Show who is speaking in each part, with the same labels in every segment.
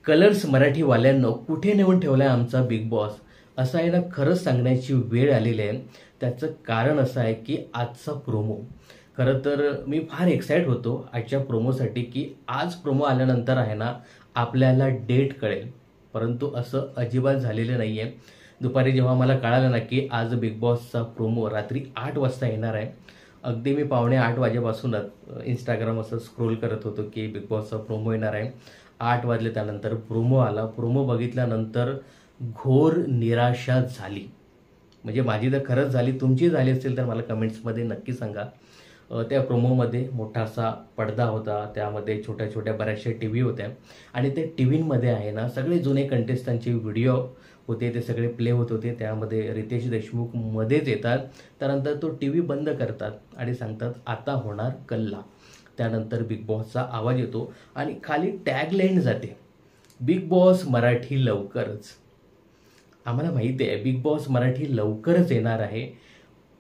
Speaker 1: Colours मराठीवाल्यांनो कुठे नेऊन ठेवलाय आमचा बिग बॉस असं आहे ना, खरंच सांगण्याची वेळ आलेली आहे। त्याचं कारण असं आहे की आजचा प्रोमो, खरं तर मी फार एक्साइट होतो आजच्या प्रोमोसाठी की आज प्रोमो आल्यानंतर आहे ना आपल्याला डेट कळेल, परंतु असं अजिबात झालेलं नाही आहे। दुपारी जेव्हा मला कळालं ना की आज बिग बॉसचा प्रोमो रात्री 8 वाजता येणार आहे, अगदी मी 7:45 वाजेपासूनच इंस्टाग्राम असं स्क्रोल करत होतो की बिग बॉसचा प्रोमो येणार आहे। 8 वाजले, त्यानंतर प्रोमो आला। प्रोमो बघितल्यानंतर घोर निराशा झाली, म्हणजे माझी तर खरंच झाली, तुमची झाली असेल तर मला कमेंट्समध्ये नक्की सांगा। त्या प्रोमोमध्ये मोठासा पडदा होता, त्यामध्ये छोट्या छोट्या बऱ्याचशा टीव्ही होत्या आणि त्या टीव्हींमध्ये आहे ना सगळे जुने कंटेस्टंटचे व्हिडिओ होते, ते सगळे प्ले होत होते। त्यामध्ये रितेश देशमुख मध्येच येतात, त्यानंतर तो टीव्ही बंद करतात आणि सांगतात आता होणार कल्ला। त्यानंतर बिग बॉसचा आवाज येतो आणि खाली टॅगलाईन जाते, बिग बॉस मराठी लवकरच। आम्हाला माहिती आहे बिग बॉस मराठी लवकरच येणार आहे,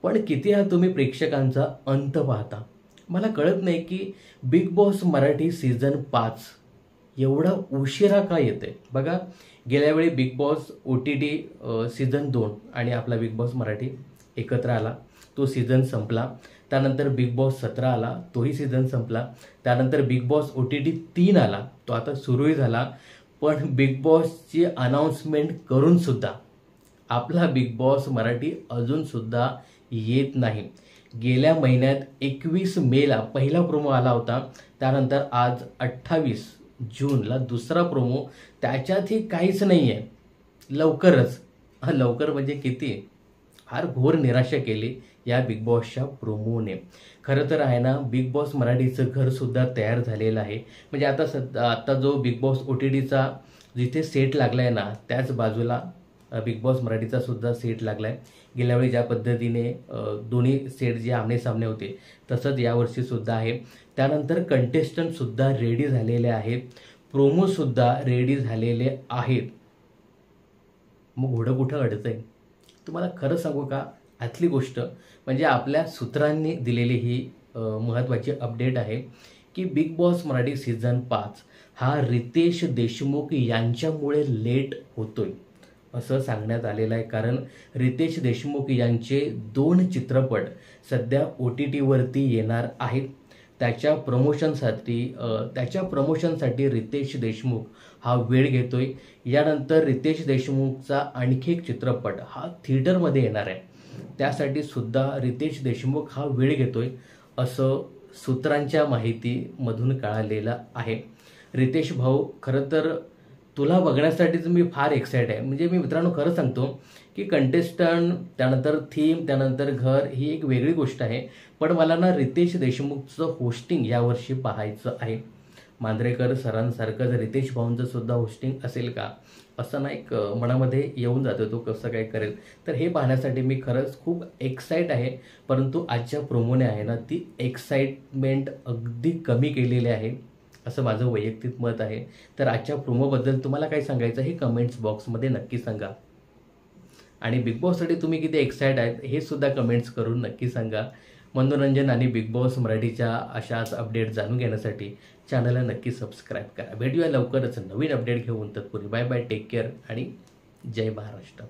Speaker 1: पण किती हा तुम्ही प्रेक्षकांचा अंत पाहता? मला कळत नाही की बिग बॉस मराठी सीझन 5 एवढा उशिरा का येते? बघा, गेल्या वेळी बिग बॉस OTT सीझन 2 आणि आपला बिग बॉस मराठी एकत्र आला, तो सीझन संपला। त्यानंतर बिग बॉस 17 आला, तोही सीझन संपला। त्यानंतर बिग बॉस OTT 3 आला, तो आता सुरूही झाला। पण बिग बॉसची अनाउन्समेंट करून सुद्धा आपला बिग बॉस मराठी अजून सुद्धा येत नाही। गेल्या महिन्यात 21 मेला पहिला प्रोमो आला होता, त्यानंतर आज 28 जूनला दुसरा प्रोमो, त्याच्यातही काहीच नाही आहे। लवकरच, लवकर म्हणजे किती? फार घोर निराशा केली या बिग बॉसच्या प्रोमोने। खरं तर आहे ना बिग बॉस मराठीचं घर सुद्धा तयार झालेलं आहे, म्हणजे आता जो बिग बॉस OTTचा जिथे सेट लागलाय ना त्याच बाजूला बिग बॉस मराठीचा सुद्धा सेट लागलाय। गेल्या वेळी ज्या पद्धतीने दोन्ही सेट जे आमने सामने होते तसंच यावर्षी सुद्धा आहे। त्यानंतर कंटेस्टंट सुद्धा रेडी झालेले आहेत, प्रोमो सुद्धा रेडी झालेले आहेत। मग घोडं कुठं अडतंय? तुम्हाला खरं सांगू का, आतली गोष्ट म्हणजे आपल्या सूत्रांनी दिलेली ही महत्त्वाची अपडेट आहे की बिग बॉस मराठी सीझन 5 हा रितेश देशमुख यांच्यामुळे लेट होतोय असं सांगण्यात आलेलं आहे। कारण रितेश देशमुख यांचे 2 चित्रपट सध्या OTT वरती येणार आहेत। त्याच्या प्रमोशनसाठी रितेश देशमुख हा वेळ घेतोय। यानंतर रितेश देशमुखचा आणखी एक चित्रपट हा थिएटरमध्ये येणार आहे, त्यासाठी सुद्धा रितेश देशमुख हा वेळ घेतोय असं सूत्रांच्या माहितीमधून कळालेलं आहे। रितेश भाऊ, खरं तर तुला बघण्यासाठीच मी फार एक्साइट आहे। म्हणजे मी मित्रांनो खरं सांगतो की कंटेस्टंट, त्यानंतर थीम, त्यानंतर घर ही एक वेगळी गोष्ट आहे, पण मला ना रितेश देशमुखचं होस्टिंग यावर्षी पाहायचं आहे। मांजरेकर सरांसारखं रितेश भाऊंचं सुद्धा होस्टिंग असेल का असं ना एक मनामध्ये येऊन जातं, तो कसं काय करेल। तर हे पाहण्यासाठी मी खरंच खूप एक्साइट आहे, परंतु आजच्या प्रोमोने आहे ना ती एक्साइटमेंट अगदी कमी केलेली आहे असं माझं वैयक्तिक मत आहे। तर आजच्या प्रोमोबद्दल तुम्हाला काय सांगायचं हे कमेंट्स बॉक्समध्ये नक्की सांगा, आणि बिग बॉससाठी तुम्ही किती एक्साइट आहेत हे सुद्धा कमेंट्स करून नक्की सांगा। मनोरंजन आणि बिग बॉस मराठीच्या अशाच अपडेट जाणून घेण्यासाठी चॅनलला नक्की सबस्क्राईब करा। भेटूया लवकरच नवीन अपडेट घेऊन, तत्पूर्वी बाय बाय, टेक केअर आणि जय महाराष्ट्र।